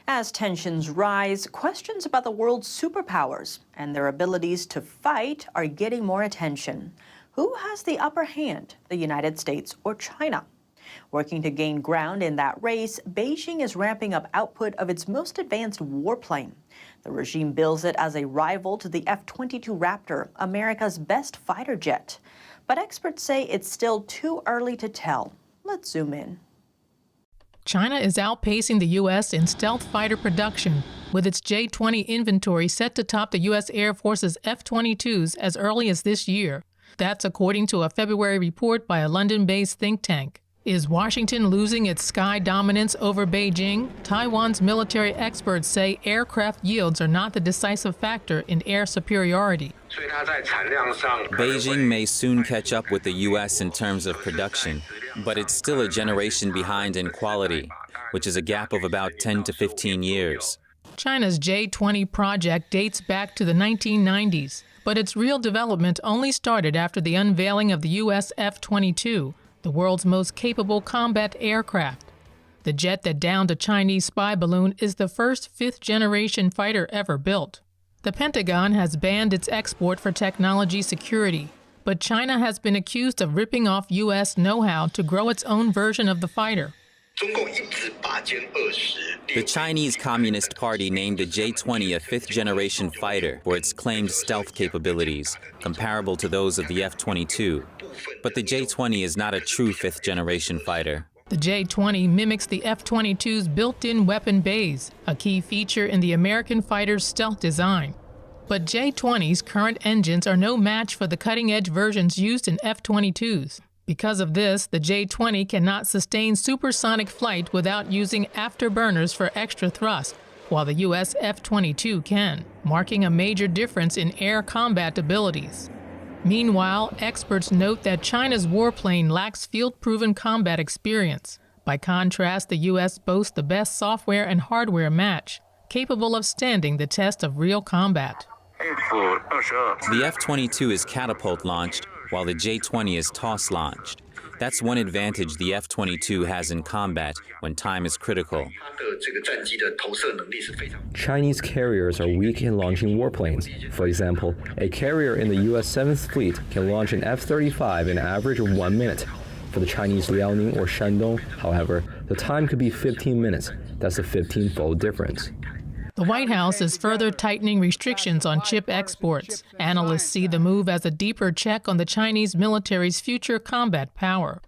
As tensions rise, questions about the world's superpowers and their abilities to fight are getting more attention. Who has the upper hand, the United States or China? Working to gain ground in that race, Beijing is ramping up output of its most advanced warplane. The regime bills it as a rival to the F22 Raptor, America's best fighter jet. But experts say it's still too early to tell. Let's zoom in. China is outpacing the U.S. in stealth fighter production, with its J20 inventory set to top the U.S. Air Force's F-22s as early as this year. That's according to a February report by a London-based think tank. Is Washington losing its sky dominance over Beijing? Taiwan's military experts say aircraft yields are not the decisive factor in air superiority. Beijing may soon catch up with the U.S. in terms of production, but it's still a generation behind in quality, which is a gap of about 10 to 15 years. China's J20 project dates back to the 1990s, but its real development only started after the unveiling of the U.S. F-22, the world's most capable combat aircraft. The jet that downed a Chinese spy balloon is the first fifth-generation fighter ever built. The Pentagon has banned its export for technology security, but China has been accused of ripping off U.S. know-how to grow its own version of the fighter. The Chinese Communist Party named the J-20 a fifth-generation fighter for its claimed stealth capabilities, comparable to those of the F-22. But the J-20 is not a true fifth-generation fighter. The J-20 mimics the F-22's built-in weapon bays, a key feature in the American fighter's stealth design. But J-20's current engines are no match for the cutting-edge versions used in F-22s. Because of this, the J-20 cannot sustain supersonic flight without using afterburners for extra thrust, while the U.S. F-22 can, marking a major difference in air combat abilities. Meanwhile, experts note that China's warplane lacks field-proven combat experience. By contrast, the U.S. boasts the best software and hardware match, capable of standing the test of real combat. The F-22 is catapult-launched, while the J-20 is toss-launched. That's one advantage the F-22 has in combat when time is critical. Chinese carriers are weak in launching warplanes. For example, a carrier in the U.S. 7th Fleet can launch an F-35 in an average of 1 minute. For the Chinese Liaoning or Shandong, however, the time could be 15 minutes. That's a 15-fold difference. The White House is further tightening restrictions on chip exports. Analysts see the move as a deeper check on the Chinese military's future combat power.